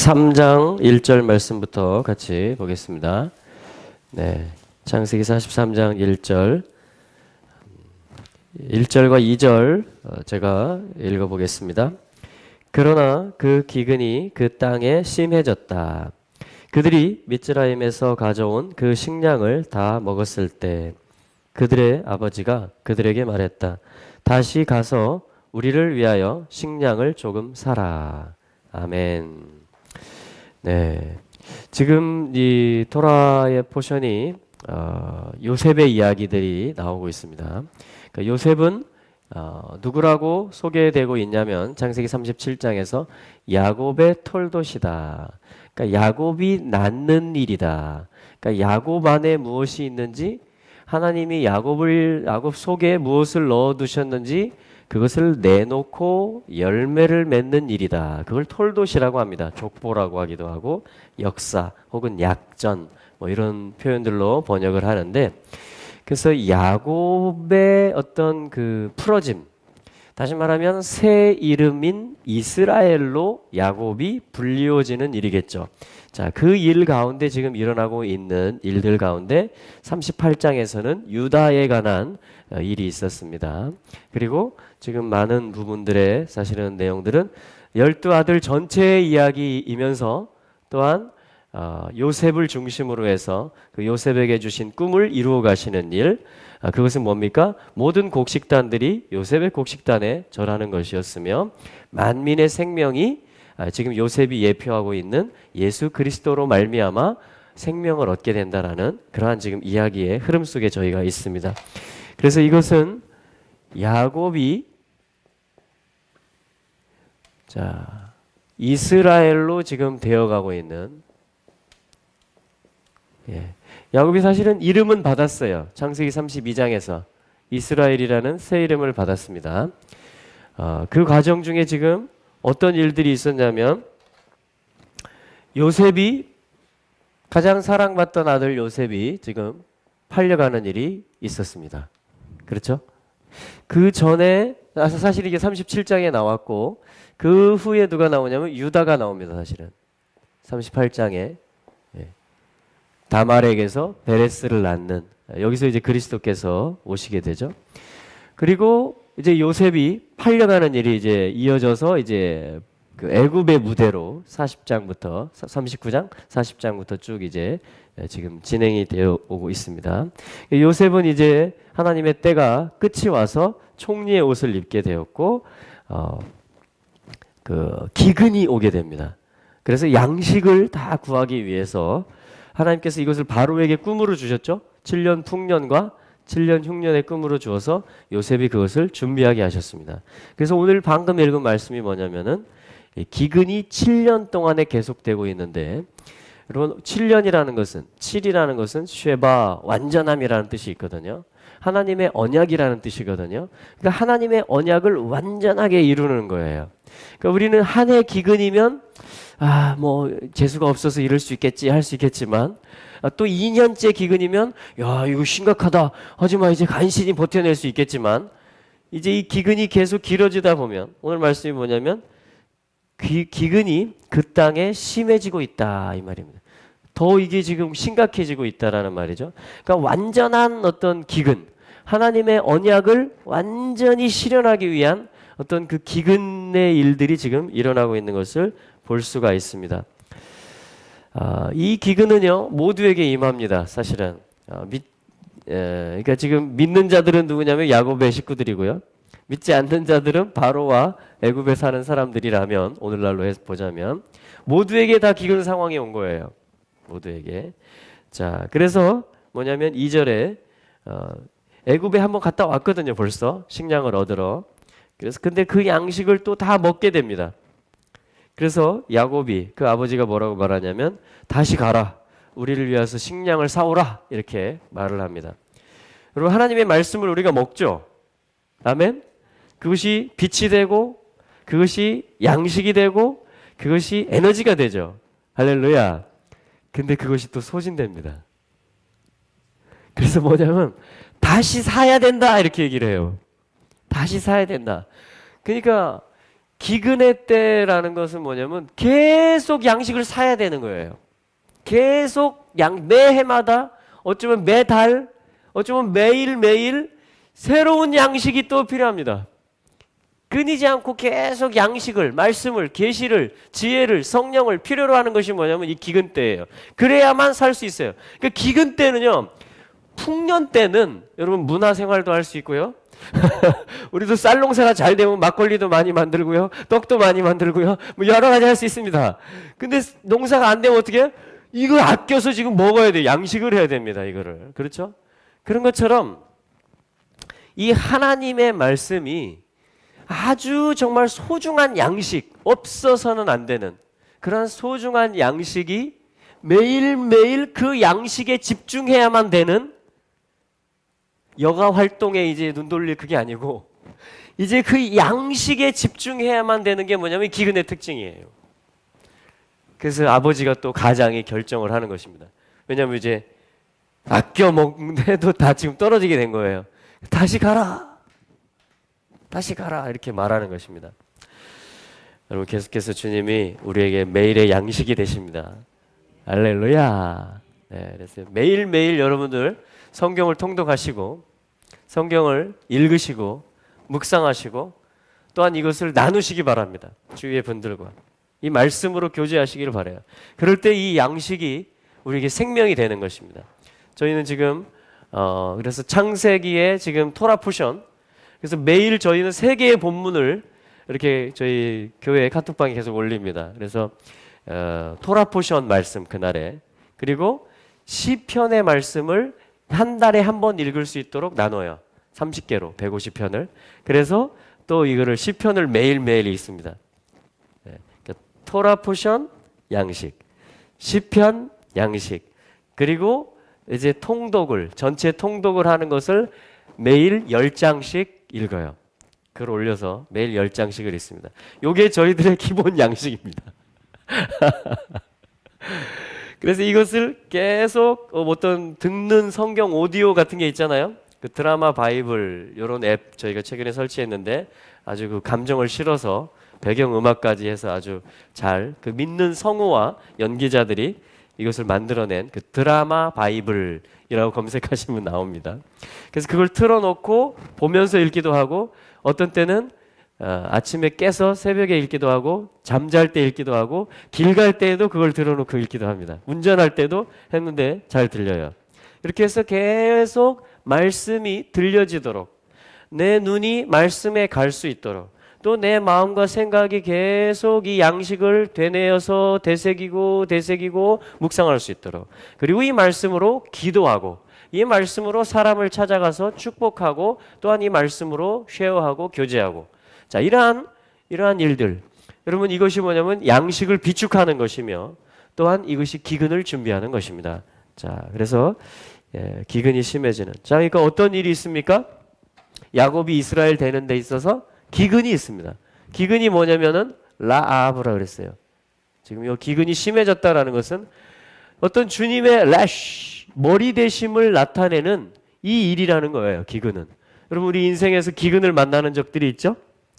43장 1절 말씀부터 같이 보겠습니다. 네, 창세기 43장 1절과 2절 제가 읽어보겠습니다. 그러나 그 기근이 그 땅에 심해졌다. 그들이 미즈라임에서 가져온 그 식량을 다 먹었을 때 그들의 아버지가 그들에게 말했다. 다시 가서 우리를 위하여 식량을 조금 사라. 아멘. 네, 지금 이 토라의 포션이 요셉의 이야기들이 나오고 있습니다. 그러니까 요셉은 누구라고 소개되고 있냐면 창세기 37장에서 야곱의 톨도시다. 그러니까 야곱이 낳는 일이다. 그러니까 야곱 안에 무엇이 있는지, 하나님이 야곱 속에 무엇을 넣어 두셨는지 그것을 내놓고 열매를 맺는 일이다. 그걸 톨도시라고 합니다. 족보라고 하기도 하고 역사 혹은 약전 뭐 이런 표현들로 번역을 하는데, 그래서 야곱의 어떤 그 풀어짐, 다시 말하면 새 이름인 이스라엘로 야곱이 불리워지는 일이겠죠. 자, 그 일 가운데 지금 일어나고 있는 일들 가운데 38장에서는 유다에 관한 일이 있었습니다. 그리고 지금 많은 부분들의 사실은 내용들은 12아들 전체의 이야기이면서 또한 요셉을 중심으로 해서 그 요셉에게 주신 꿈을 이루어 가시는 일, 그것은 뭡니까? 모든 곡식단들이 요셉의 곡식단에 절하는 것이었으며 만민의 생명이 지금 요셉이 예표하고 있는 예수 그리스도로 말미암아 생명을 얻게 된다라는 그러한 지금 이야기의 흐름 속에 저희가 있습니다. 그래서 이것은 야곱이 이스라엘로 지금 되어가고 있는, 야곱이 사실은 이름은 받았어요. 창세기 32장에서 이스라엘이라는 새 이름을 받았습니다. 그 과정 중에 지금 어떤 일들이 있었냐면 요셉이, 가장 사랑받던 아들 요셉이 지금 팔려가는 일이 있었습니다. 그렇죠? 그 전에 사실 이게 37장에 나왔고 그 후에 누가 나오냐면 유다가 나옵니다. 사실은 38장에 다말에게서 베레스를 낳는, 여기서 이제 그리스도께서 오시게 되죠. 그리고 이제 요셉이 팔려가는 일이 이제 이어져서 이제 그 애굽의 무대로 40장부터 39장, 40장부터 쭉 이제 지금 진행이 되어 오고 있습니다. 요셉은 이제 하나님의 때가 끝이 와서 총리의 옷을 입게 되었고 그 기근이 오게 됩니다. 그래서 양식을 다 구하기 위해서 하나님께서 이것을 바로에게 꿈으로 주셨죠. 7년 풍년과 7년 흉년의 꿈으로 주어서 요셉이 그것을 준비하게 하셨습니다. 그래서 오늘 방금 읽은 말씀이 뭐냐면은 기근이 7년 동안에 계속되고 있는데, 여러분 7년이라는 것은, 7이라는 것은 쉐바, 완전함이라는 뜻이 있거든요. 하나님의 언약이라는 뜻이거든요. 그러니까 하나님의 언약을 완전하게 이루는 거예요. 그러니까 우리는 한 해 기근이면 뭐 재수가 없어서 이럴 수 있겠지 할 수 있겠지만, 또 2년째 기근이면 야 이거 심각하다 하지만 이제 간신히 버텨낼 수 있겠지만, 이제 이 기근이 계속 길어지다 보면 오늘 말씀이 뭐냐면 기근이 그 땅에 심해지고 있다 이 말입니다. 더 이게 지금 심각해지고 있다라는 말이죠. 그러니까 완전한 어떤 기근, 하나님의 언약을 완전히 실현하기 위한 어떤 그 기근의 일들이 지금 일어나고 있는 것을 볼 수가 있습니다. 이 기근은요 모두에게 임합니다. 사실은 그러니까 지금 믿는 자들은 누구냐면 야곱의 식구들이고요. 믿지 않는 자들은 바로와 애굽에 사는 사람들이라면, 오늘날로 해서 보자면 모두에게 다 기근 상황이 온 거예요. 모두에게. 자, 그래서 뭐냐면 2절에 애굽에 한번 갔다 왔거든요. 벌써 식량을 얻으러. 그래서 근데 그 양식을 또 다 먹게 됩니다. 그래서 야곱이, 그 아버지가 뭐라고 말하냐면 다시 가라, 우리를 위해서 식량을 사오라, 이렇게 말을 합니다. 여러분 하나님의 말씀을 우리가 먹죠. 아멘. 그것이 빛이 되고 그것이 양식이 되고 그것이 에너지가 되죠. 할렐루야. 근데 그것이 또 소진됩니다. 그래서 뭐냐면 다시 사야 된다 이렇게 얘기를 해요. 다시 사야 된다. 그러니까 기근의 때라는 것은 뭐냐면 계속 양식을 사야 되는 거예요. 계속 매 해마다, 어쩌면 매달, 어쩌면 매일매일 새로운 양식이 또 필요합니다. 끊이지 않고 계속 양식을, 말씀을, 계시를, 지혜를, 성령을 필요로 하는 것이 뭐냐면 이 기근 때예요. 그래야만 살 수 있어요. 그러니까 기근 때는요, 풍년 때는 여러분 문화생활도 할 수 있고요. 우리도 쌀 농사가 잘 되면 막걸리도 많이 만들고요. 떡도 많이 만들고요. 뭐 여러 가지 할 수 있습니다. 근데 농사가 안 되면 어떻게 해요? 이걸 아껴서 지금 먹어야 돼요. 양식을 해야 됩니다. 이거를. 그렇죠? 그런 것처럼 이 하나님의 말씀이 아주 정말 소중한 양식, 없어서는 안 되는 그런 소중한 양식이 매일매일 그 양식에 집중해야만 되는 여가 활동에 이제 눈 돌릴 그게 아니고 이제 그 양식에 집중해야만 되는 게 뭐냐면 기근의 특징이에요. 그래서 아버지가 또 가장이 결정을 하는 것입니다. 왜냐하면 이제 아껴 먹는데도 다 지금 떨어지게 된 거예요. 다시 가라. 다시 가라. 이렇게 말하는 것입니다. 여러분 계속해서 주님이 우리에게 매일의 양식이 되십니다. 할렐루야. 네, 그래서 매일매일 여러분들 성경을 통독하시고 성경을 읽으시고 묵상하시고 또한 이것을 나누시기 바랍니다. 주위의 분들과 이 말씀으로 교제하시기를 바라요. 그럴 때 이 양식이 우리에게 생명이 되는 것입니다. 저희는 지금 그래서 창세기에 지금 토라 포션, 그래서 매일 저희는 3개의 본문을 이렇게 저희 교회 카톡방에 계속 올립니다. 그래서 토라 포션 말씀 그날에, 그리고 시편의 말씀을 한 달에 한 번 읽을 수 있도록 나눠요. 30개로 150편을. 그래서 또 이거를 시편을 매일매일 읽습니다. 네. 그러니까 토라 포션 양식, 시편 양식, 그리고 이제 통독을, 전체 통독을 하는 것을 매일 10장씩 읽어요. 글 올려서 매일 10장씩을 읽습니다. 요게 저희들의 기본 양식입니다. 그래서 이것을 계속 어떤 듣는 성경 오디오 같은 게 있잖아요. 그 드라마 바이블 이런 앱 저희가 최근에 설치했는데 아주 그 감정을 실어서 배경 음악까지 해서 아주 잘 그 믿는 성우와 연기자들이 이것을 만들어낸 그 드라마 바이블이라고 검색하시면 나옵니다. 그래서 그걸 틀어놓고 보면서 읽기도 하고, 어떤 때는 아침에 깨서 새벽에 읽기도 하고, 잠잘 때 읽기도 하고, 길 갈 때에도 그걸 들어놓고 읽기도 합니다. 운전할 때도 했는데 잘 들려요. 이렇게 해서 계속 말씀이 들려지도록, 내 눈이 말씀에 갈 수 있도록, 또 내 마음과 생각이 계속 이 양식을 되뇌어서 되새기고 묵상할 수 있도록, 그리고 이 말씀으로 기도하고, 이 말씀으로 사람을 찾아가서 축복하고, 또한 이 말씀으로 쉐어하고 교제하고, 자, 이러한 일들, 여러분 이것이 뭐냐면 양식을 비축하는 것이며 또한 이것이 기근을 준비하는 것입니다. 자, 그래서 기근이 심해지는, 자, 그러니까 어떤 일이 있습니까? 야곱이 이스라엘 되는 데 있어서 기근이 있습니다. 기근이 뭐냐면은 라아브라 그랬어요. 지금 이 기근이 심해졌다라는 것은 어떤 주님의 라쉬, 머리 대심을 나타내는 이 일이라는 거예요. 기근은. 여러분 우리 인생에서 기근을 만나는 적들이 있죠?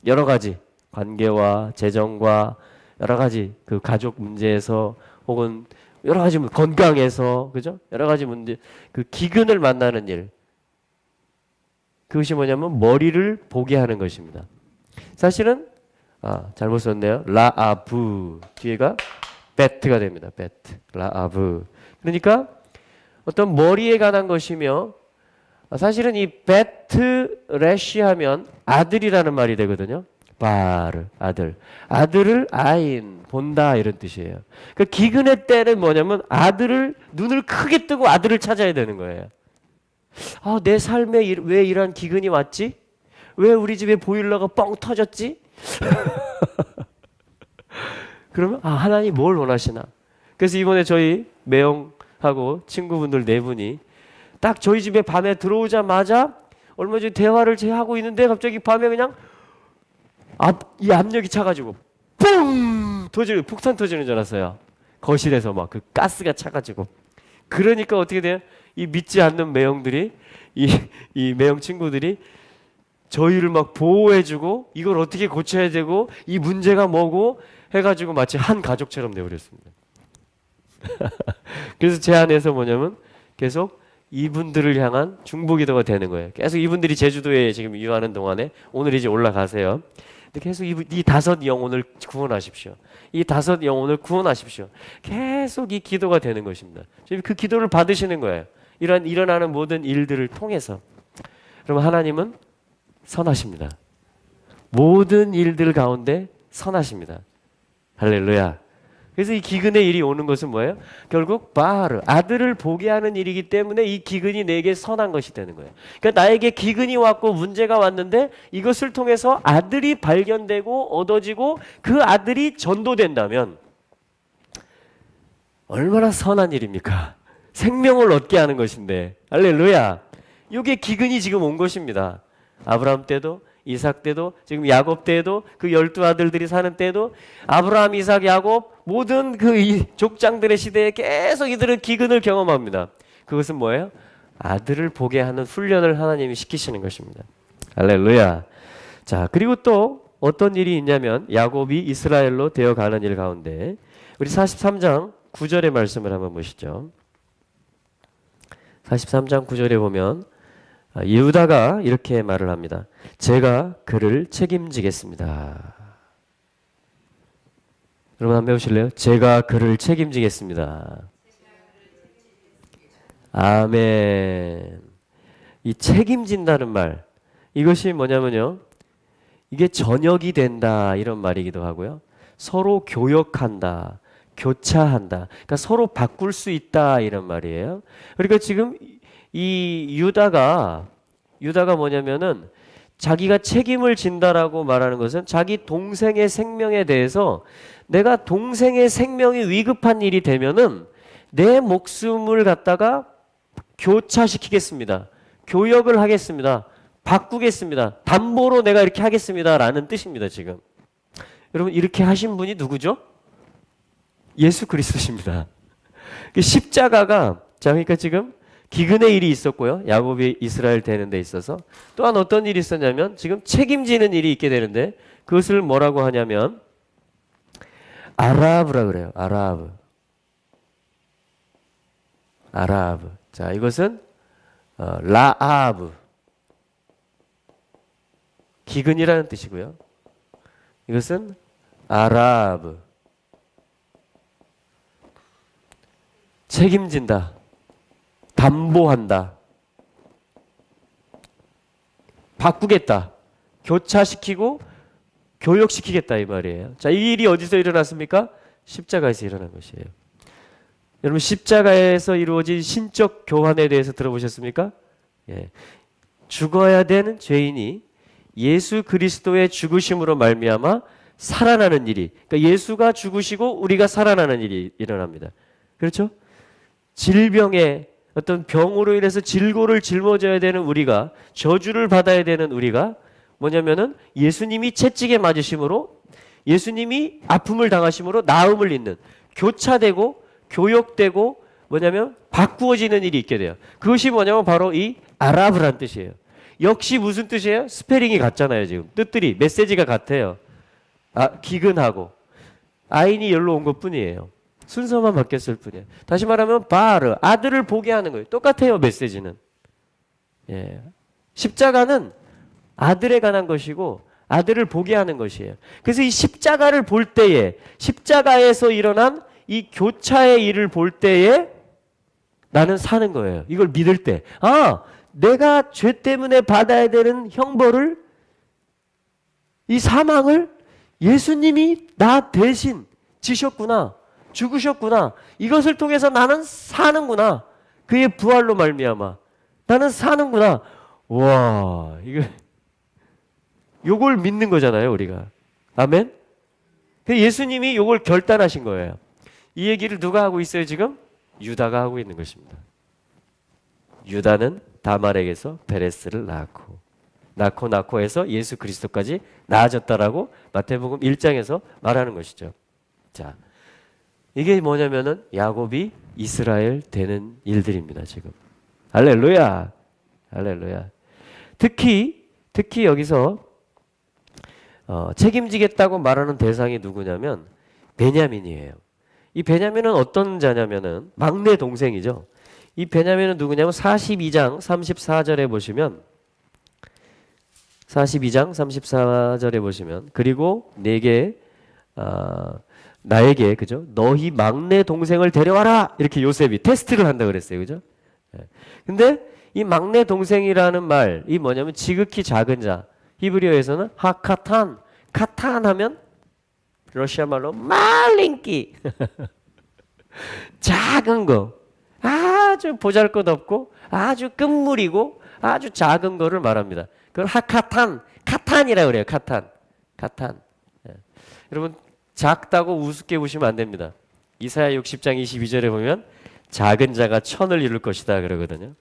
여러 가지 관계와 재정과 여러 가지 그 가족 문제에서 혹은 여러 가지 건강에서, 그죠? 여러 가지 문제, 그 기근을 만나는 일. 그것이 뭐냐면 머리를 보게 하는 것입니다. 사실은 잘못 썼네요. 라아브 뒤에가 베트가 됩니다. 베트, 라아브. 그러니까 어떤 머리에 관한 것이며, 사실은 이 베트 레시 하면 아들이라는 말이 되거든요. 바르, 아들. 아들을 아인, 본다 이런 뜻이에요. 그 기근의 때는 뭐냐면 아들을, 눈을 크게 뜨고 아들을 찾아야 되는 거예요. 내 삶에 왜 이런 기근이 왔지? 왜 우리 집에 보일러가 뻥 터졌지? 그러면 하나님 뭘 원하시나? 그래서 이번에 저희 매형하고 친구분들 4분이 딱 저희 집에 밤에 들어오자마자 얼마 전에 대화를 하고 있는데 갑자기 밤에 그냥 이 압력이 차가지고 뿡 터지는, 폭탄 터지는 줄 알았어요. 거실에서 막 그 가스가 차가지고. 그러니까 어떻게 돼요? 이 믿지 않는 매형들이, 이 매형 친구들이 저희를 막 보호해주고 이걸 어떻게 고쳐야 되고 이 문제가 뭐고 해가지고 마치 한 가족처럼 내버렸습니다. 그래서 제 안에서 뭐냐면 계속 이분들을 향한 중보기도가 되는 거예요. 계속 이분들이 제주도에 지금 유하는 동안에 오늘 이제 올라가세요. 근데 계속 이 다섯 영혼을 구원하십시오. 이 다섯 영혼을 구원하십시오. 계속 이 기도가 되는 것입니다. 지금 그 기도를 받으시는 거예요. 일어나는 모든 일들을 통해서. 그러면 하나님은 선하십니다. 모든 일들 가운데 선하십니다. 할렐루야. 그래서 이 기근의 일이 오는 것은 뭐예요? 결국 바르 아들을 보게 하는 일이기 때문에 이 기근이 내게 선한 것이 되는 거예요. 그러니까 나에게 기근이 왔고 문제가 왔는데 이것을 통해서 아들이 발견되고 얻어지고 그 아들이 전도된다면 얼마나 선한 일입니까? 생명을 얻게 하는 것인데. 할렐루야. 이게 기근이 지금 온 것입니다. 아브라함 때도 이삭 때도 지금 야곱 때도 그 12아들들이 사는 때도 아브라함, 이삭, 야곱 모든 그 족장들의 시대에 계속 이들은 기근을 경험합니다. 그것은 뭐예요? 아들을 보게 하는 훈련을 하나님이 시키시는 것입니다. 할렐루야. 자, 그리고 또 어떤 일이 있냐면 야곱이 이스라엘로 되어가는 일 가운데 우리 43장 9절의 말씀을 한번 보시죠. 43장 9절에 보면 유다가 이렇게 말을 합니다. 제가 그를 책임지겠습니다. 여러분 한번 해보실래요? 제가 그를 책임지겠습니다. 아멘. 이 책임진다는 말, 이것이 뭐냐면요, 이게 전역이 된다 이런 말이기도 하고요, 서로 교역한다, 교차한다, 그러니까 서로 바꿀 수 있다 이런 말이에요. 그러니까 지금 이 유다가 뭐냐면은 자기가 책임을 진다라고 말하는 것은 자기 동생의 생명에 대해서 내가 동생의 생명이 위급한 일이 되면은 내 목숨을 갖다가 교차시키겠습니다. 교역을 하겠습니다. 바꾸겠습니다. 담보로 내가 이렇게 하겠습니다라는 뜻입니다, 지금. 여러분, 이렇게 하신 분이 누구죠? 예수 그리스도십니다. 십자가가, 자, 그러니까 지금 기근의 일이 있었고요. 야곱이 이스라엘 되는 데 있어서 또한 어떤 일이 있었냐면 지금 책임지는 일이 있게 되는데 그것을 뭐라고 하냐면 아라브라 그래요. 아라브. 자, 이것은 라아브. 기근이라는 뜻이고요. 이것은 아라브. 책임진다. 담보한다. 바꾸겠다. 교차시키고 교역시키겠다 이 말이에요. 자, 이 일이 어디서 일어났습니까? 십자가에서 일어난 것이에요. 여러분, 십자가에서 이루어진 신적 교환에 대해서 들어보셨습니까? 예. 죽어야 되는 죄인이 예수 그리스도의 죽으심으로 말미암아 살아나는 일이, 그러니까 예수가 죽으시고 우리가 살아나는 일이 일어납니다. 그렇죠? 질병에 어떤 병으로 인해서 질고를 짊어져야 되는 우리가, 저주를 받아야 되는 우리가 뭐냐면은 예수님이 채찍에 맞으심으로, 예수님이 아픔을 당하심으로 나음을 잇는, 교차되고 교역되고 뭐냐면 바꾸어지는 일이 있게 돼요. 그것이 뭐냐면 바로 이 아라브란 뜻이에요. 역시 무슨 뜻이에요? 스페링이 같잖아요. 지금 뜻들이, 메시지가 같아요. 기근하고 아인이 열로 온 것뿐이에요. 순서만 바뀌었을 뿐이에요. 다시 말하면 바르, 아들을 보게 하는 거예요. 똑같아요, 메시지는. 예. 십자가는 아들에 관한 것이고 아들을 보게 하는 것이에요. 그래서 이 십자가를 볼 때에, 십자가에서 일어난 이 교차의 일을 볼 때에 나는 사는 거예요. 이걸 믿을 때. 내가 죄 때문에 받아야 되는 형벌을, 이 사망을 예수님이 나 대신 지셨구나. 죽으셨구나. 이것을 통해서 나는 사는구나. 그의 부활로 말미암아 나는 사는구나. 와, 요걸 믿는 거잖아요, 우리가. 아멘. 예수님이 요걸 결단하신 거예요. 이 얘기를 누가 하고 있어요, 지금? 유다가 하고 있는 것입니다. 유다는 다말에게서 베레스를 낳고 해서 예수 그리스도까지 낳아졌다라고 마태복음 1장에서 말하는 것이죠. 자, 이게 뭐냐면은 야곱이 이스라엘 되는 일들입니다, 지금. 할렐루야. 할렐루야. 특히 특히 여기서 책임지겠다고 말하는 대상이 누구냐면 베냐민이에요. 이 베냐민은 어떤 자냐면은 막내 동생이죠. 이 베냐민은 누구냐면 42장 34절에 보시면 42장 34절에 보시면 그리고 내게 나에게 그죠? 너희 막내 동생을 데려와라 이렇게 요셉이 테스트를 한다 그랬어요. 그죠? 예. 근데 이 막내 동생이라는 말이 뭐냐면 지극히 작은 자. 히브리어에서는 하카탄. 카탄 하면 러시아 말로 말링기. 작은 거. 아주 보잘것없고 아주 끝물이고 아주 작은 거를 말합니다. 그걸 하카탄. 카탄이라고 그래요. 카탄. 카탄. 예. 여러분 작다고 우습게 보시면 안 됩니다. 이사야 60장 22절에 보면 작은 자가 천을 이룰 것이다 그러거든요.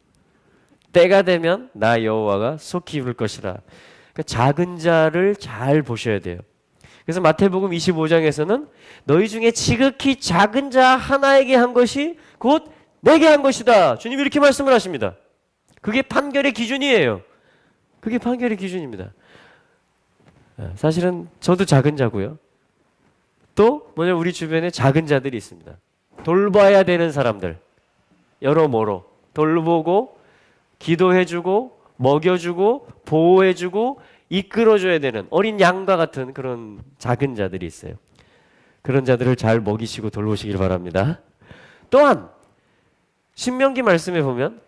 때가 되면 나 여호와가 속히 이룰 것이라. 그러니까 작은 자를 잘 보셔야 돼요. 그래서 마태복음 25장에서는 너희 중에 지극히 작은 자 하나에게 한 것이 곧 내게 한 것이다. 주님이 이렇게 말씀을 하십니다. 그게 판결의 기준이에요. 그게 판결의 기준입니다. 사실은 저도 작은 자고요. 또 뭐냐 우리 주변에 작은 자들이 있습니다. 돌봐야 되는 사람들 여러모로 돌보고 기도해주고 먹여주고 보호해주고 이끌어줘야 되는 어린 양과 같은 그런 작은 자들이 있어요. 그런 자들을 잘 먹이시고 돌보시길 바랍니다. 또한 신명기 말씀에 보면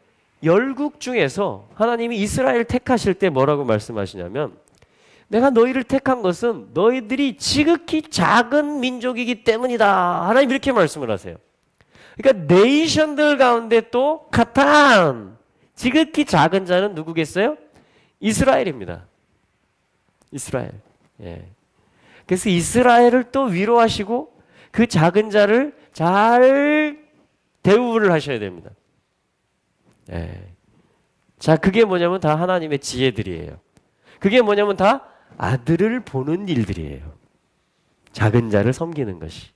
열국 중에서 하나님이 이스라엘 택하실 때 뭐라고 말씀하시냐면 내가 너희를 택한 것은 너희들이 지극히 작은 민족이기 때문이다. 하나님 이렇게 말씀을 하세요. 그러니까 네이션들 가운데 또 카탄 지극히 작은 자는 누구겠어요? 이스라엘입니다. 이스라엘. 예. 그래서 이스라엘을 또 위로하시고 그 작은 자를 잘 대우를 하셔야 됩니다. 예. 자, 그게 뭐냐면 다 하나님의 지혜들이에요. 그게 뭐냐면 다 아들을 보는 일들이에요. 작은 자를 섬기는 것이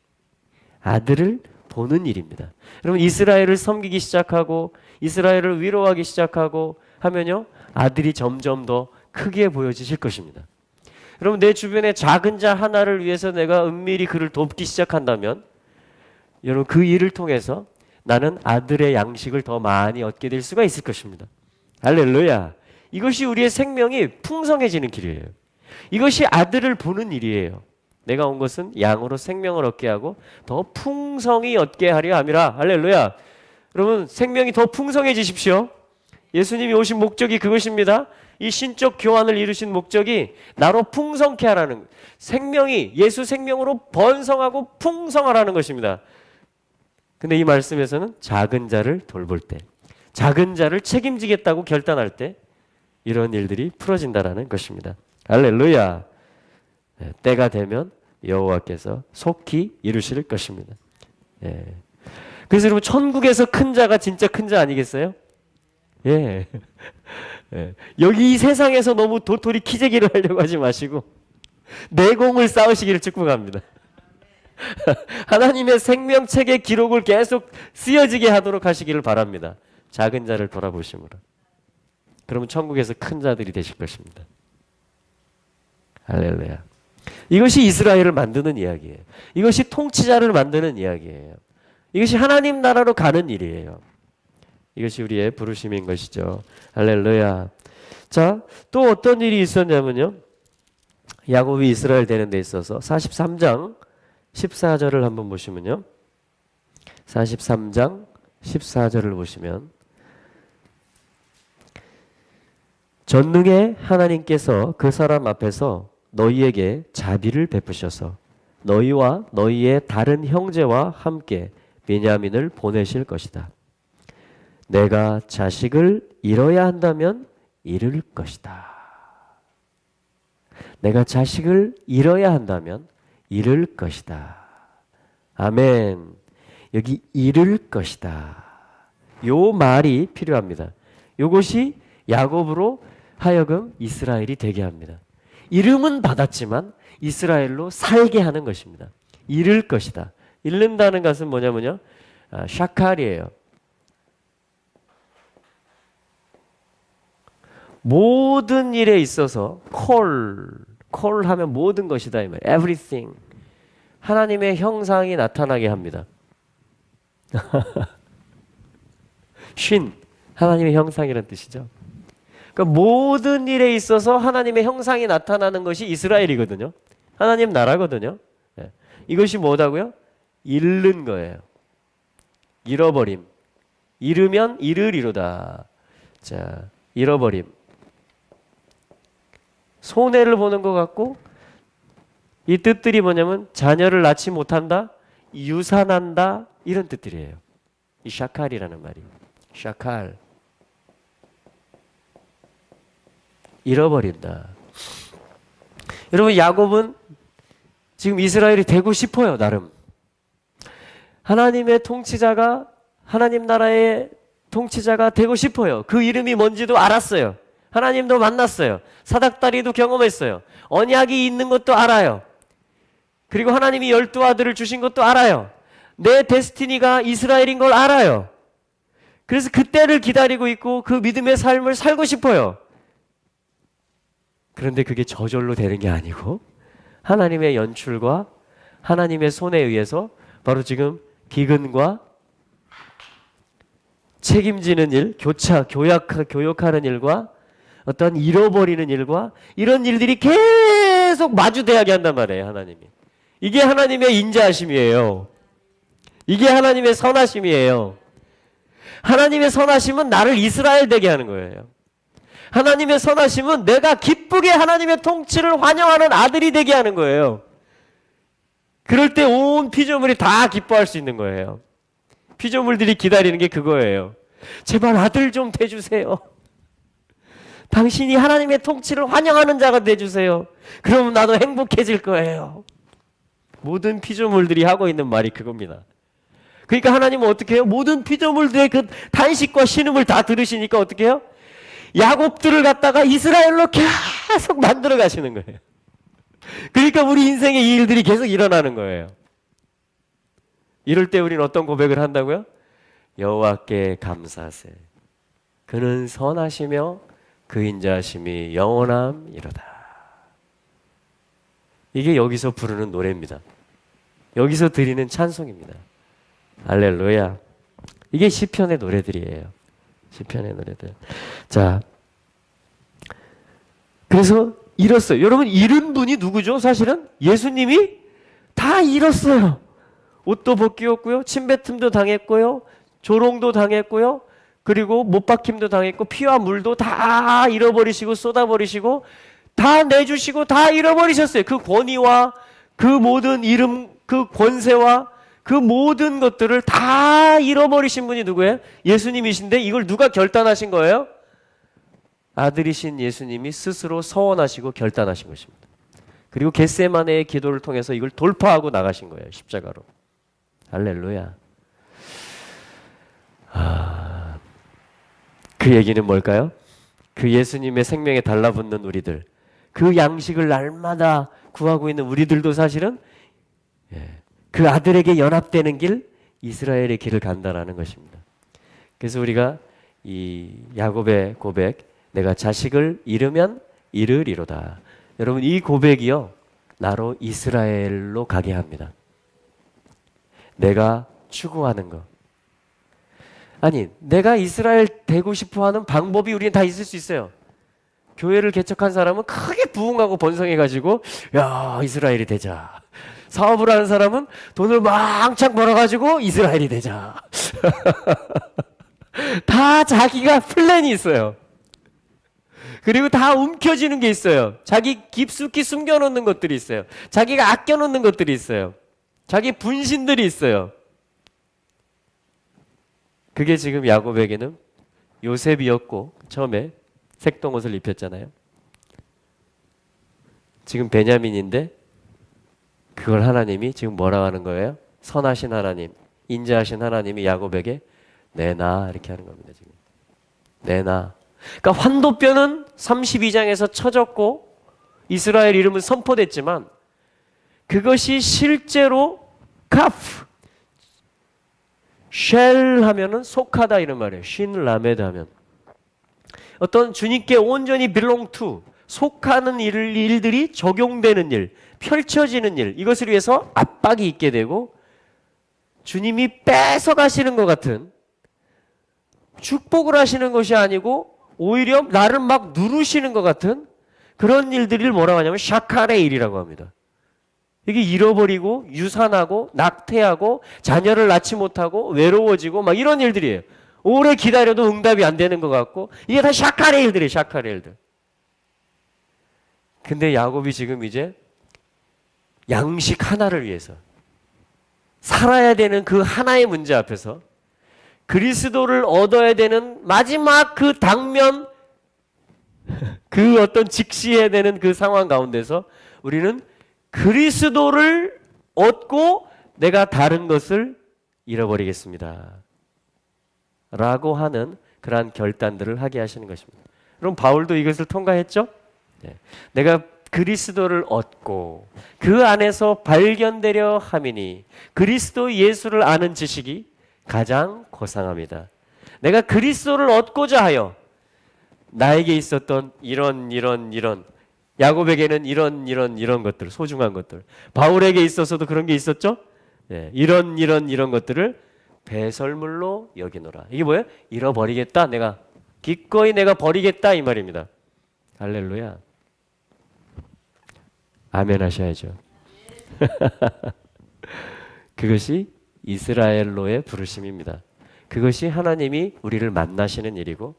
아들을 보는 일입니다. 여러분 이스라엘을 섬기기 시작하고 이스라엘을 위로하기 시작하고 하면요 아들이 점점 더 크게 보여지실 것입니다. 여러분 내 주변에 작은 자 하나를 위해서 내가 은밀히 그를 돕기 시작한다면 여러분 그 일을 통해서 나는 아들의 양식을 더 많이 얻게 될 수가 있을 것입니다. 할렐루야. 이것이 우리의 생명이 풍성해지는 길이에요. 이것이 아들을 보는 일이에요. 내가 온 것은 양으로 생명을 얻게 하고 더 풍성히 얻게 하려 함이라. 할렐루야. 여러분 생명이 더 풍성해지십시오. 예수님이 오신 목적이 그것입니다. 이 신적 교환을 이루신 목적이 나로 풍성케 하라는 생명이 예수 생명으로 번성하고 풍성하라는 것입니다. 근데 이 말씀에서는 작은 자를 돌볼 때 작은 자를 책임지겠다고 결단할 때 이런 일들이 풀어진다라는 것입니다. 할렐루야. 네, 때가 되면 여호와께서 속히 이루실 것입니다. 예. 그래서 여러분 천국에서 큰 자가 진짜 큰 자 아니겠어요? 예. 예. 여기 이 세상에서 너무 도토리 키재기를 하려고 하지 마시고 내공을 쌓으시기를 축복합니다. 하나님의 생명책의 기록을 계속 쓰여지게 하도록 하시기를 바랍니다. 작은 자를 돌아보심으로. 그러면 천국에서 큰 자들이 되실 것입니다. 할렐루야. 이것이 이스라엘을 만드는 이야기예요. 이것이 통치자를 만드는 이야기예요. 이것이 하나님 나라로 가는 일이에요. 이것이 우리의 부르심인 것이죠. 할렐루야. 자, 또 어떤 일이 있었냐면요. 야곱이 이스라엘 되는 데 있어서 43장 14절을 한번 보시면요. 43장 14절을 보시면 전능의 하나님께서 그 사람 앞에서 너희에게 자비를 베푸셔서 너희와 너희의 다른 형제와 함께 베냐민을 보내실 것이다. 내가 자식을 잃어야 한다면 잃을 것이다. 내가 자식을 잃어야 한다면 잃을 것이다. 아멘. 여기 잃을 것이다. 요 말이 필요합니다. 요것이 야곱으로 하여금 이스라엘이 되게 합니다. 이름은 받았지만 이스라엘로 살게 하는 것입니다. 잃을 것이다. 잃는다는 것은 뭐냐면요. 샤칼이에요. 모든 일에 있어서 콜 하면 모든 것이다 이 말이에요. everything. 하나님의 형상이 나타나게 합니다. 신, 하나님의 형상이라는 뜻이죠. 그러니까 모든 일에 있어서 하나님의 형상이 나타나는 것이 이스라엘이거든요. 하나님 나라거든요. 네. 이것이 뭐다고요? 잃는 거예요. 잃어버림. 잃으면 잃으리로다. 자, 잃어버림. 손해를 보는 것 같고, 이 뜻들이 뭐냐면 자녀를 낳지 못한다, 유산한다, 이런 뜻들이에요. 이 샤칼이라는 말이. 샤칼. 잃어버린다. 여러분, 야곱은 지금 이스라엘이 되고 싶어요, 나름. 하나님의 통치자가, 하나님 나라의 통치자가 되고 싶어요. 그 이름이 뭔지도 알았어요. 하나님도 만났어요. 사닥다리도 경험했어요. 언약이 있는 것도 알아요. 그리고 하나님이 12아들을 주신 것도 알아요. 내 데스티니가 이스라엘인 걸 알아요. 그래서 그때를 기다리고 있고 그 믿음의 삶을 살고 싶어요. 그런데 그게 저절로 되는 게 아니고 하나님의 연출과 하나님의 손에 의해서 바로 지금 기근과 책임지는 일, 교역하는 일과 어떤 잃어버리는 일과 이런 일들이 계속 마주대하게 한단 말이에요, 하나님이. 이게 하나님의 인자하심이에요. 이게 하나님의 선하심이에요. 하나님의 선하심은 나를 이스라엘 되게 하는 거예요. 하나님의 선하심은 내가 기쁘게 하나님의 통치를 환영하는 아들이 되게 하는 거예요. 그럴 때 온 피조물이 다 기뻐할 수 있는 거예요. 피조물들이 기다리는 게 그거예요. 제발 아들 좀 돼주세요. 당신이 하나님의 통치를 환영하는 자가 돼주세요. 그러면 나도 행복해질 거예요. 모든 피조물들이 하고 있는 말이 그겁니다. 그러니까 하나님은 어떻게 해요? 모든 피조물들의 그 탄식과 신음을 다 들으시니까 어떻게 해요? 야곱들을 갖다가 이스라엘로 계속 만들어 가시는 거예요. 그러니까 우리 인생의 이 일들이 계속 일어나는 거예요. 이럴 때 우리는 어떤 고백을 한다고요? 여호와께 감사하세. 그는 선하시며 그 인자하심이 영원함이로다. 이게 여기서 부르는 노래입니다. 여기서 드리는 찬송입니다. 할렐루야. 이게 시편의 노래들이에요. 시편의 노래들. 자, 그래서 잃었어요. 여러분, 잃은 분이 누구죠? 사실은 예수님이 다 잃었어요. 옷도 벗기었고요, 침뱉음도 당했고요, 조롱도 당했고요, 그리고 못 박힘도 당했고, 피와 물도 다 잃어버리시고 쏟아버리시고 다 내주시고 다 잃어버리셨어요. 그 권위와 그 모든 이름, 그 권세와 그 모든 것들을 다 잃어버리신 분이 누구예요? 예수님이신데 이걸 누가 결단하신 거예요? 아들이신 예수님이 스스로 서원하시고 결단하신 것입니다. 그리고 겟세마네의 기도를 통해서 이걸 돌파하고 나가신 거예요. 십자가로. 할렐루야. 그 얘기는 뭘까요? 그 예수님의 생명에 달라붙는 우리들, 그 양식을 날마다 구하고 있는 우리들도 사실은 그 아들에게 연합되는 길, 이스라엘의 길을 간다라는 것입니다. 그래서 우리가 이 야곱의 고백, 내가 자식을 잃으면 잃으리로다. 여러분, 이 고백이요, 나로 이스라엘로 가게 합니다. 내가 추구하는 것. 아니, 내가 이스라엘 되고 싶어 하는 방법이 우리는 다 있을 수 있어요. 교회를 개척한 사람은 크게 부흥하고 번성해가지고, 야, 이스라엘이 되자. 사업을 하는 사람은 돈을 왕창 벌어가지고 이스라엘이 되자. 다 자기가 플랜이 있어요. 그리고 다 움켜쥐는 게 있어요. 자기 깊숙이 숨겨놓는 것들이 있어요. 자기가 아껴놓는 것들이 있어요. 자기 분신들이 있어요. 그게 지금 야곱에게는 요셉이었고, 처음에 색동옷을 입혔잖아요. 지금 베냐민인데 그걸 하나님이 지금 뭐라고 하는 거예요? 선하신 하나님, 인자하신 하나님이 야곱에게 내놔, 이렇게 하는 겁니다. 지금 내놔. 그러니까 환도뼈는 32장에서 쳐졌고 이스라엘 이름은 선포됐지만 그것이 실제로 카프, 쉘 하면은 속하다 이런 말이에요. 신 라메드 하면 어떤 주님께 온전히 belong to, 속하는 일들이 적용되는 일, 펼쳐지는 일, 이것을 위해서 압박이 있게 되고 주님이 뺏어가시는 것 같은, 축복을 하시는 것이 아니고 오히려 나를 막 누르시는 것 같은 그런 일들을 뭐라고 하냐면 샤칼의 일이라고 합니다. 이게 잃어버리고 유산하고 낙태하고 자녀를 낳지 못하고 외로워지고 막 이런 일들이에요. 오래 기다려도 응답이 안 되는 것 같고 이게 다 샤칼의 일들이에요. 샤칼의 일들. 근데 야곱이 지금 이제 양식 하나를 위해서 살아야 되는 그 하나의 문제 앞에서 그리스도를 얻어야 되는 마지막 그 당면, 그 어떤 직시해야 되는 그 상황 가운데서 우리는 그리스도를 얻고 내가 다른 것을 잃어버리겠습니다. 라고 하는 그러한 결단들을 하게 하시는 것입니다. 그럼 바울도 이것을 통과했죠? 네. 내가 그리스도를 얻고 그 안에서 발견되려 함이니 그리스도 예수를 아는 지식이 가장 고상합니다. 내가 그리스도를 얻고자 하여 나에게 있었던 이런 야곱에게는 이런 것들, 소중한 것들, 바울에게 있어서도 그런 게 있었죠? 네, 이런 것들을 배설물로 여기노라. 이게 뭐예요? 잃어버리겠다. 내가 기꺼이 내가 버리겠다 이 말입니다. 할렐루야. 아멘 하셔야죠. 그것이 이스라엘로의 부르심입니다. 그것이 하나님이 우리를 만나시는 일이고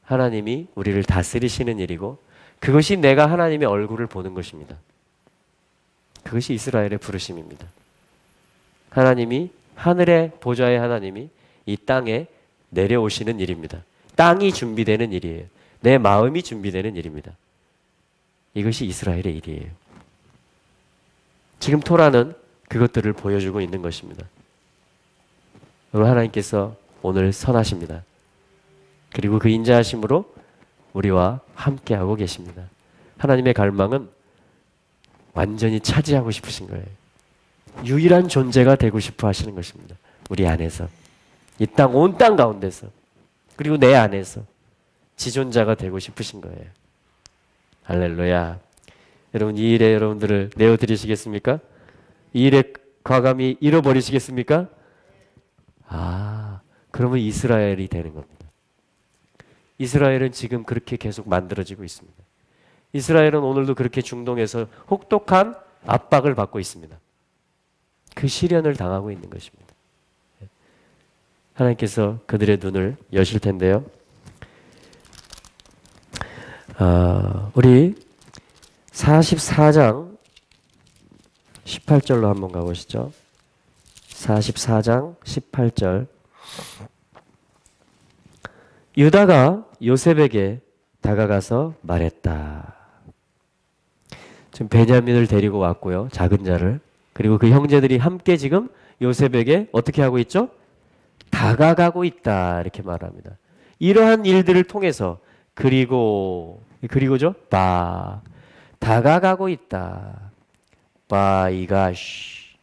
하나님이 우리를 다스리시는 일이고 그것이 내가 하나님의 얼굴을 보는 것입니다. 그것이 이스라엘의 부르심입니다. 하나님이 하늘의 보좌의 하나님이 이 땅에 내려오시는 일입니다. 땅이 준비되는 일이에요. 내 마음이 준비되는 일입니다. 이것이 이스라엘의 일이에요. 지금 토라는 그것들을 보여주고 있는 것입니다. 여러분 하나님께서 오늘 선하십니다. 그리고 그 인자하심으로 우리와 함께하고 계십니다. 하나님의 갈망은 완전히 차지하고 싶으신 거예요. 유일한 존재가 되고 싶어 하시는 것입니다. 우리 안에서. 이 땅, 온 땅 가운데서. 그리고 내 안에서. 지존자가 되고 싶으신 거예요. 할렐루야. 여러분 이 일에 여러분들을 내어드리시겠습니까? 이 일에 과감히 잃어버리시겠습니까? 그러면 이스라엘이 되는 겁니다. 이스라엘은 지금 그렇게 계속 만들어지고 있습니다. 이스라엘은 오늘도 그렇게 중동에서 혹독한 압박을 받고 있습니다. 그 시련을 당하고 있는 것입니다. 하나님께서 그들의 눈을 여실 텐데요. 우리 44장 18절로 한번 가보시죠. 44장 18절. 유다가 요셉에게 다가가서 말했다. 지금 베냐민을 데리고 왔고요. 작은 자를. 그리고 그 형제들이 함께 지금 요셉에게 어떻게 하고 있죠? 다가가고 있다. 이렇게 말합니다. 이러한 일들을 통해서 그리고죠? 다가가고 있다. 이가시.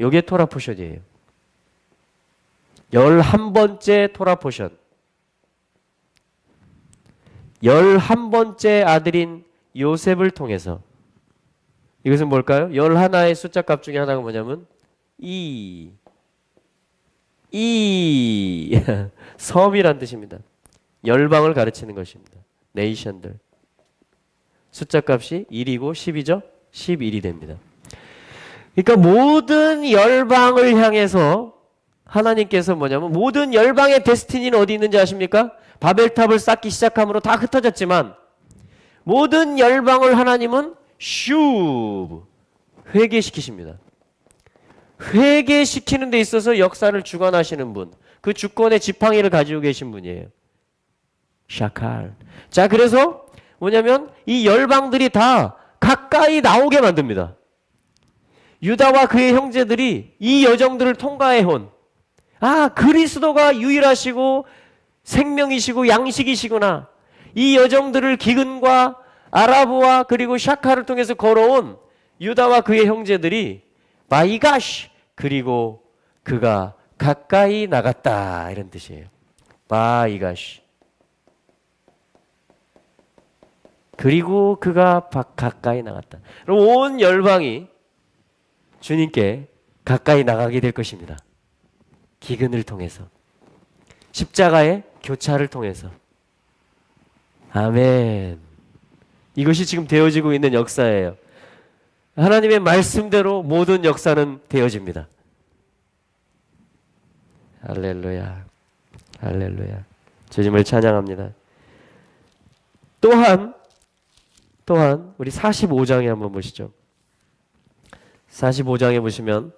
요게 토라 포션이에요. 11번째 토라 포션. 11번째 아들인 요셉을 통해서 이것은 뭘까요? 11의 숫자 값 중에 하나가 뭐냐면 섬이란 뜻입니다. 열방을 가르치는 것입니다. 네이션들. 숫자 값이 1이고 10이죠? 11이 됩니다. 그러니까 모든 열방을 향해서 하나님께서 뭐냐면 모든 열방의 데스티니는 어디 있는지 아십니까? 바벨탑을 쌓기 시작함으로 다 흩어졌지만 모든 열방을 하나님은 회개시키십니다. 회개시키는 데 있어서 역사를 주관하시는 분, 그 주권의 지팡이를 가지고 계신 분이에요. 샤칼. 자, 그래서 뭐냐면 이 열방들이 다 가까이 나오게 만듭니다. 유다와 그의 형제들이 이 여정들을 통과해온 그리스도가 유일하시고 생명이시고 양식이시구나. 이 여정들을 기근과 아라브와 그리고 샤카를 통해서 걸어온 유다와 그의 형제들이 바이가시 그리고 그가 가까이 나갔다 이런 뜻이에요. 바이가시. 그리고 그가 가까이 나갔다. 그럼 온 열방이 주님께 가까이 나가게 될 것입니다. 기근을 통해서, 십자가의 교차를 통해서. 아멘. 이것이 지금 되어지고 있는 역사예요. 하나님의 말씀대로 모든 역사는 되어집니다. 할렐루야. 할렐루야. 주님을 찬양합니다. 또한 우리 45장에 한번 보시죠. 45장에 보시면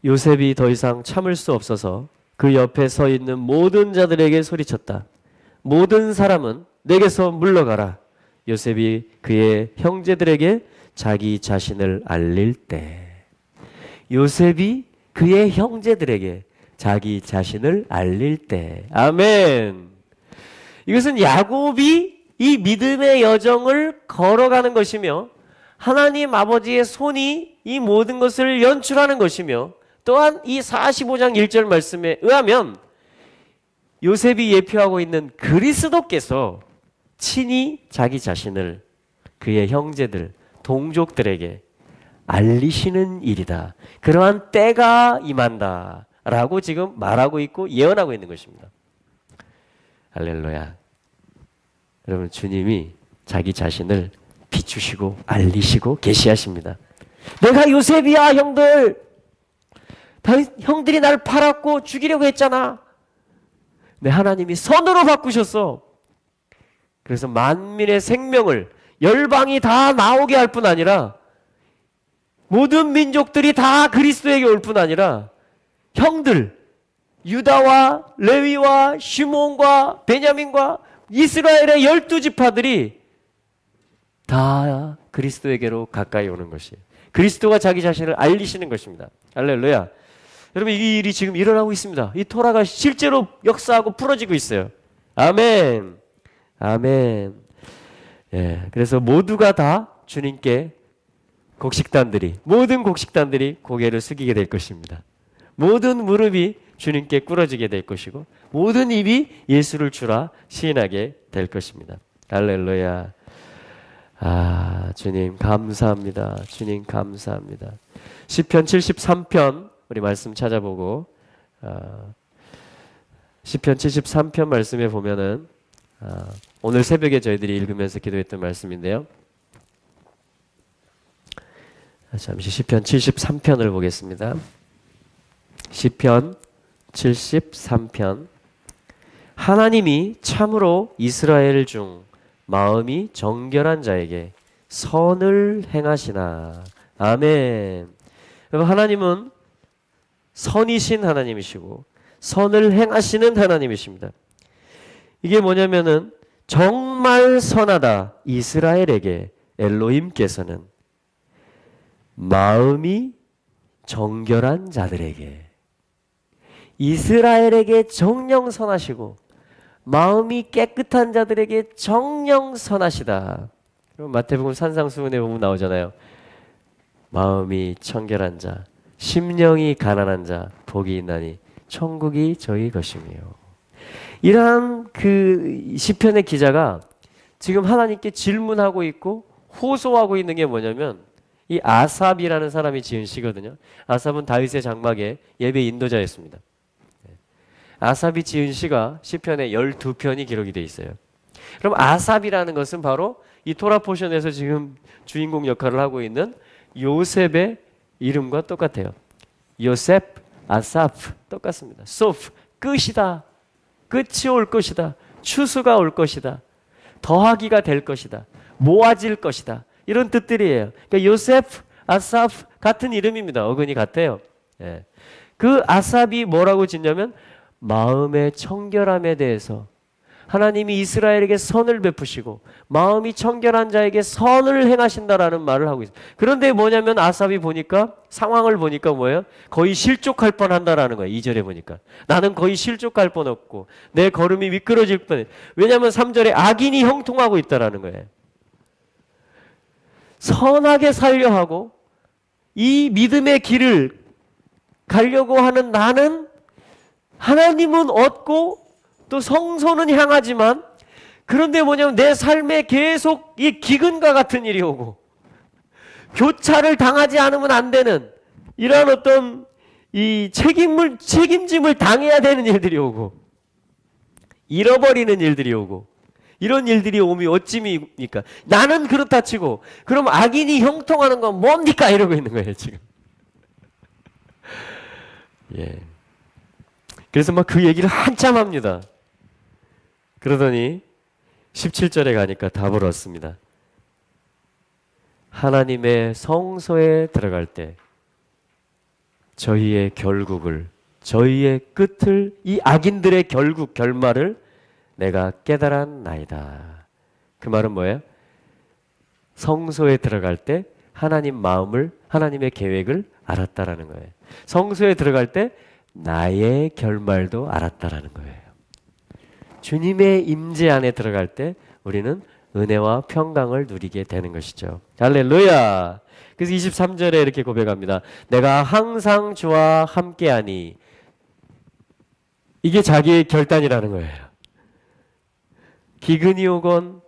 요셉이 더 이상 참을 수 없어서 그 옆에 서 있는 모든 자들에게 소리쳤다. 모든 사람은 내게서 물러가라. 요셉이 그의 형제들에게 자기 자신을 알릴 때, 요셉이 그의 형제들에게 자기 자신을 알릴 때. 아멘. 이것은 야곱이 이 믿음의 여정을 걸어가는 것이며 하나님 아버지의 손이 이 모든 것을 연출하는 것이며, 또한 이 45장 1절 말씀에 의하면 요셉이 예표하고 있는 그리스도께서 친히 자기 자신을 그의 형제들, 동족들에게 알리시는 일이다. 그러한 때가 임한다 라고 지금 말하고 있고 예언하고 있는 것입니다. 할렐루야. 여러분, 주님이 자기 자신을 비추시고 알리시고 계시하십니다. 내가 요셉이야, 형들. 형들이 날 팔았고 죽이려고 했잖아. 네, 하나님이 선으로 바꾸셨어. 그래서 만민의 생명을 열방이 다 나오게 할 뿐 아니라 모든 민족들이 다 그리스도에게 올 뿐 아니라 형들, 유다와 레위와 시몬과 베냐민과 이스라엘의 12지파들이 다 그리스도에게로 가까이 오는 것이, 그리스도가 자기 자신을 알리시는 것입니다. 할렐루야. 여러분, 이 일이 지금 일어나고 있습니다. 이 토라가 실제로 역사하고 풀어지고 있어요. 아멘. 아멘. 예, 그래서 모두가 다 주님께 모든 곡식단들이 고개를 숙이게 될 것입니다. 모든 무릎이 주님께 꿇어지게 될 것이고 모든 입이 예수를 주라 시인하게 될 것입니다. 할렐루야. 아, 주님 감사합니다. 주님 감사합니다. 시편 73편 우리 말씀 찾아보고, 시편 73편 말씀에 보면은 오늘 새벽에 저희들이 읽으면서 기도했던 말씀인데요. 잠시 시편 73편을 보겠습니다. 시편 73편. 하나님이 참으로 이스라엘 중 마음이 정결한 자에게 선을 행하시나. 아멘. 여러분, 하나님은 선이신 하나님이시고 선을 행하시는 하나님이십니다. 이게 뭐냐면은 정말 선하다 이스라엘에게 엘로힘께서는 마음이 정결한 자들에게, 이스라엘에게 정령 선하시고 마음이 깨끗한 자들에게 정령 선하시다. 그럼 마태복음 산상수훈에 보면 나오잖아요. 마음이 청결한 자, 심령이 가난한 자 복이 있나니 천국이 저희 것이며. 이러한 그 시편의 기자가 지금 하나님께 질문하고 있고 호소하고 있는 게 뭐냐면 이 아삽이라는 사람이 지은 시거든요. 아삽은 다윗의 장막의 예배 인도자였습니다. 아삽이 지은 시가 시편에 12편이 기록이 되어 있어요. 그럼 아삽이라는 것은 바로 이 토라 포션에서 지금 주인공 역할을 하고 있는 요셉의 이름과 똑같아요. 요셉, 아삽 똑같습니다. 소프, 끝이다. 끝이 올 것이다. 추수가 올 것이다. 더하기가 될 것이다. 모아질 것이다. 이런 뜻들이에요. 그러니까 요셉, 아삽 같은 이름입니다. 어근이 같아요. 예. 그 아삽이 뭐라고 짓냐면 마음의 청결함에 대해서 하나님이 이스라엘에게 선을 베푸시고 마음이 청결한 자에게 선을 행하신다라는 말을 하고 있어요. 그런데 뭐냐면 아삽이 보니까 상황을 보니까 뭐예요? 거의 실족할 뻔한다라는 거예요. 2절에 보니까 나는 거의 실족할 뻔했고 내 걸음이 미끄러질 뻔해. 왜냐하면 3절에 악인이 형통하고 있다라는 거예요. 선하게 살려 하고 이 믿음의 길을 가려고 하는 나는 하나님은 얻고 또 성소는 향하지만, 그런데 뭐냐면 내 삶에 계속 이 기근과 같은 일이 오고 교차를 당하지 않으면 안 되는 이러한 어떤 이 책임짐을 당해야 되는 일들이 오고 잃어버리는 일들이 오고, 이런 일들이 오면 어찌입니까? 나는 그렇다 치고 그럼 악인이 형통하는 건 뭡니까? 이러고 있는 거예요 지금. 예. 그래서 막 그 얘기를 한참 합니다. 그러더니 17절에 가니까 답을 얻습니다. 하나님의 성소에 들어갈 때 저희의 결국을, 저희의 끝을, 이 악인들의 결국 결말을 내가 깨달았나이다. 그 말은 뭐예요? 성소에 들어갈 때 하나님 마음을, 하나님의 계획을 알았다라는 거예요. 성소에 들어갈 때 나의 결말도 알았다라는 거예요. 주님의 임재 안에 들어갈 때 우리는 은혜와 평강을 누리게 되는 것이죠. 할렐루야. 그래서 23절에 이렇게 고백합니다. 내가 항상 주와 함께하니. 이게 자기의 결단이라는 거예요. 기근이 오건,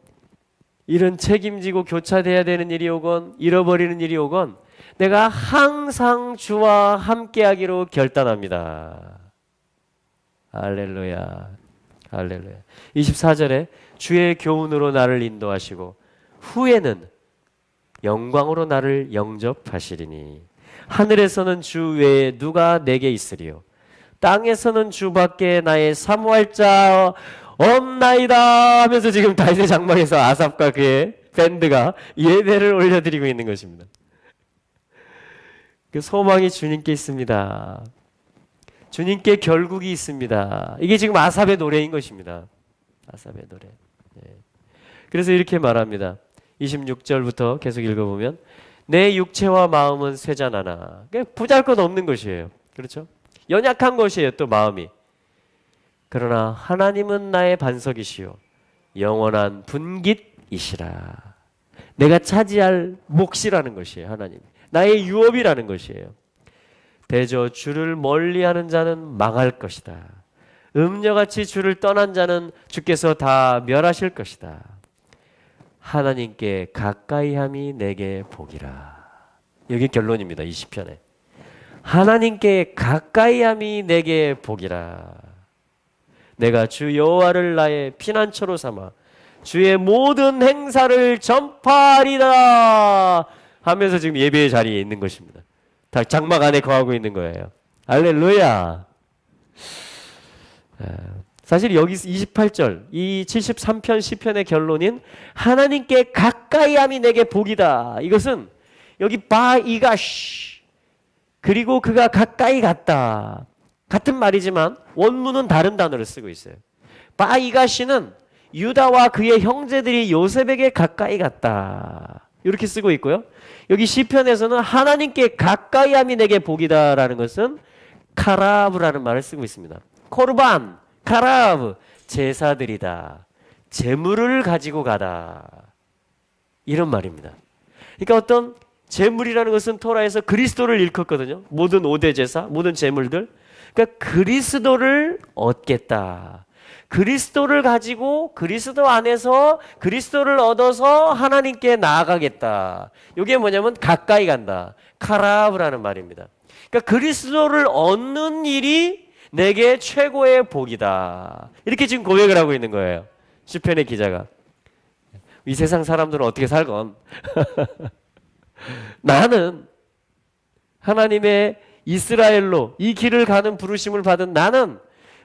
이런 책임지고 교차돼야 되는 일이 오건, 잃어버리는 일이 오건 내가 항상 주와 함께하기로 결단합니다. 할렐루야. 할렐루야. 24절에 주의 교훈으로 나를 인도하시고 후에는 영광으로 나를 영접하시리니 하늘에서는 주 외에 누가 내게 있으리요 땅에서는 주밖에 나의 사모할 자 없나이다 하면서 지금 다윗의 장막에서 아삽과 그의 밴드가 예배를 올려드리고 있는 것입니다. 그 소망이 주님께 있습니다. 주님께 결국이 있습니다. 이게 지금 아삽의 노래인 것입니다. 아삽의 노래. 네. 그래서 이렇게 말합니다. 26절부터 계속 읽어보면 내 육체와 마음은 쇠잔하나, 보잘것없는 것이에요. 그렇죠? 연약한 것이에요. 또 마음이. 그러나 하나님은 나의 반석이시요 영원한 분깃이시라. 내가 차지할 몫이라는 것이에요. 하나님. 나의 유업이라는 것이에요. 대저 주를 멀리하는 자는 망할 것이다. 음녀같이 주를 떠난 자는 주께서 다 멸하실 것이다. 하나님께 가까이함이 내게 복이라. 여기 결론입니다. 이 시편에. 하나님께 가까이함이 내게 복이라. 내가 주 여호와를 나의 피난처로 삼아 주의 모든 행사를 전파하리라 하면서 지금 예배의 자리에 있는 것입니다. 다 장막 안에 거하고 있는 거예요. 할렐루야. 사실 여기 28절 이 73편 시편의 결론인 하나님께 가까이함이 내게 복이다. 이것은 여기 바이가시 그리고 그가 가까이 갔다 같은 말이지만 원문은 다른 단어를 쓰고 있어요. 바이가시는 유다와 그의 형제들이 요셉에게 가까이 갔다 이렇게 쓰고 있고요. 여기 시편에서는 하나님께 가까이함이 내게 복이다라는 것은 카라브라는 말을 쓰고 있습니다. 코르반, 카라브, 제사들이다. 제물을 가지고 가다. 이런 말입니다. 그러니까 어떤 제물이라는 것은 토라에서 그리스도를 일컫거든요. 모든 5대 제사, 모든 제물들. 그러니까 그리스도를 얻겠다. 그리스도를 가지고 그리스도 안에서 그리스도를 얻어서 하나님께 나아가겠다. 이게 뭐냐면 가까이 간다. 카라브라는 말입니다. 그러니까 그리스도를 얻는 일이 내게 최고의 복이다. 이렇게 지금 고백을 하고 있는 거예요. 시편의 기자가. 이 세상 사람들은 어떻게 살건 나는 하나님의 이스라엘로 이 길을 가는 부르심을 받은 나는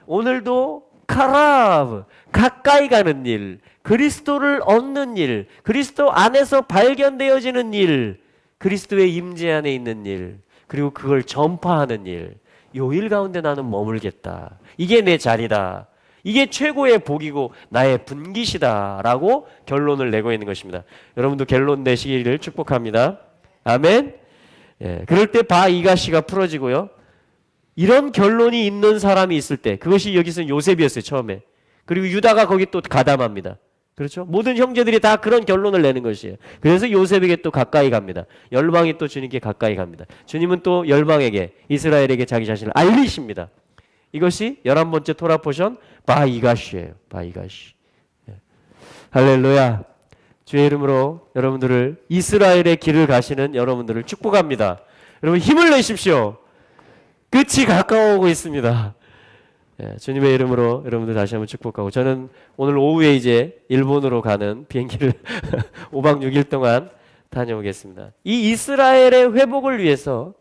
오늘도 카라브, 가까이 가는 일, 그리스도를 얻는 일, 그리스도 안에서 발견되어지는 일, 그리스도의 임재 안에 있는 일, 그리고 그걸 전파하는 일, 요 일 가운데 나는 머물겠다. 이게 내 자리다. 이게 최고의 복이고 나의 분깃이다 라고 결론을 내고 있는 것입니다. 여러분도 결론 내시기를 축복합니다. 아멘. 예, 그럴 때 바이가시가 풀어지고요. 이런 결론이 있는 사람이 있을 때 그것이 여기서는 요셉이었어요. 처음에. 그리고 유다가 거기 또 가담합니다. 그렇죠? 모든 형제들이 다 그런 결론을 내는 것이에요. 그래서 요셉에게 또 가까이 갑니다. 열방이 또 주님께 가까이 갑니다. 주님은 또 열방에게 이스라엘에게 자기 자신을 알리십니다. 이것이 11번째 토라 포션 바이가시예요. 바이가시. 할렐루야. 주의 이름으로 여러분들을 이스라엘의 길을 가시는 여러분들을 축복합니다. 여러분 힘을 내십시오. 끝이 가까워오고 있습니다. 주님의 이름으로 여러분들 다시 한번 축복하고, 저는 오늘 오후에 이제 일본으로 가는 비행기를 5박 6일 동안 다녀오겠습니다. 이 이스라엘의 회복을 위해서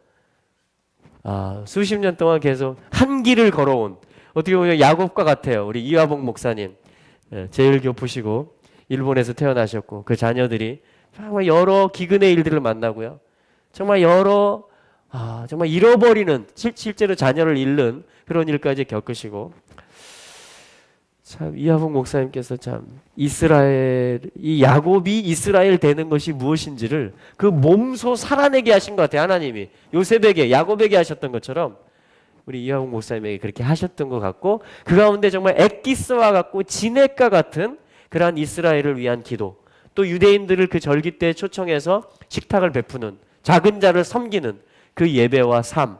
수십 년 동안 계속 한 길을 걸어온, 어떻게 보면 야곱과 같아요. 우리 이화복 목사님, 제일 교푸시고 일본에서 태어나셨고 그 자녀들이 정말 여러 기근의 일들을 만나고요. 정말 정말 잃어버리는, 실제로 자녀를 잃는 그런 일까지 겪으시고, 참 이하복 목사님께서 참 이 야곱이 이스라엘 되는 것이 무엇인지를 그 몸소 살아내게 하신 것 같아요. 하나님이 요셉에게, 야곱에게 하셨던 것처럼 우리 이하복 목사님에게 그렇게 하셨던 것 같고, 그 가운데 정말 엑기스와 같고 진액과 같은 그러한 이스라엘을 위한 기도, 또 유대인들을 그 절기 때 초청해서 식탁을 베푸는, 작은 자를 섬기는 그 예배와 삶,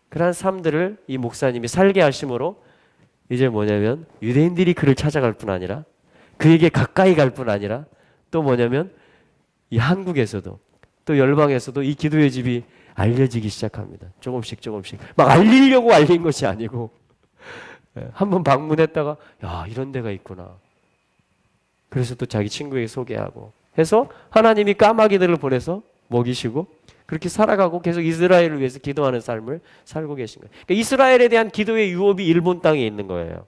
그러한 삶들을 이 목사님이 살게 하심으로 이제 뭐냐면 유대인들이 그를 찾아갈 뿐 아니라, 그에게 가까이 갈 뿐 아니라, 또 뭐냐면 이 한국에서도 또 열방에서도 이 기도의 집이 알려지기 시작합니다. 조금씩 막 알리려고 알린 것이 아니고, 한번 방문했다가 야, 이런 데가 있구나, 그래서 또 자기 친구에게 소개하고 해서 하나님이 까마귀들을 보내서 먹이시고 그렇게 살아가고 계속 이스라엘을 위해서 기도하는 삶을 살고 계신 거예요. 그러니까 이스라엘에 대한 기도의 유업이 일본 땅에 있는 거예요.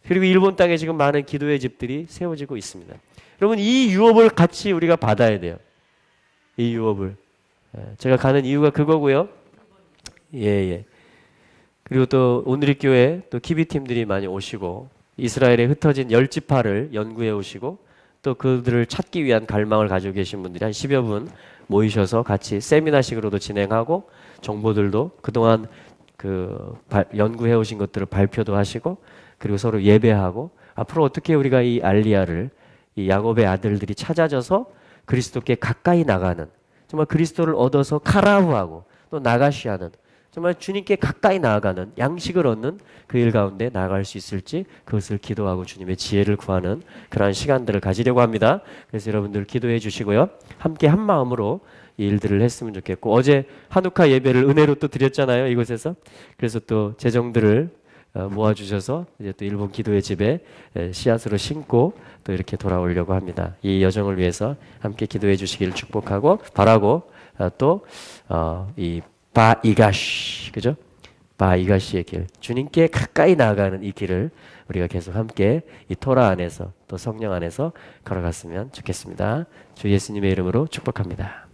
그리고 일본 땅에 지금 많은 기도의 집들이 세워지고 있습니다. 여러분, 이 유업을 같이 우리가 받아야 돼요. 이 유업을. 제가 가는 이유가 그거고요. 예. 그리고 또 오늘의 교회 또 키비팀들이 많이 오시고 이스라엘에 흩어진 10지파를 연구해 오시고 또 그들을 찾기 위한 갈망을 가지고 계신 분들이 한 10여 분 모이셔서 같이 세미나식으로도 진행하고, 정보들도 그동안 연구해 오신 것들을 발표도 하시고, 그리고 서로 예배하고, 앞으로 어떻게 우리가 이 알리야를, 이 야곱의 아들들이 찾아져서 그리스도께 가까이 나가는, 정말 그리스도를 얻어서 카라우하고 또 나가시하는, 정말 주님께 가까이 나아가는, 양식을 얻는 그 일 가운데 나아갈 수 있을지, 그것을 기도하고 주님의 지혜를 구하는 그러한 시간들을 가지려고 합니다. 그래서 여러분들 기도해 주시고요, 함께 한 마음으로 이 일들을 했으면 좋겠고, 어제 한우카 예배를 은혜로 또 드렸잖아요, 이곳에서. 그래서 또 재정들을 모아주셔서 이제 또 일본 기도의 집에 씨앗으로 심고 또 이렇게 돌아오려고 합니다. 이 여정을 위해서 함께 기도해 주시기를 축복하고 바라고, 또이 바이가시, 그죠? 바이가시의 길, 주님께 가까이 나아가는 이 길을 우리가 계속 함께 이 토라 안에서 또 성령 안에서 걸어갔으면 좋겠습니다. 주 예수님의 이름으로 축복합니다.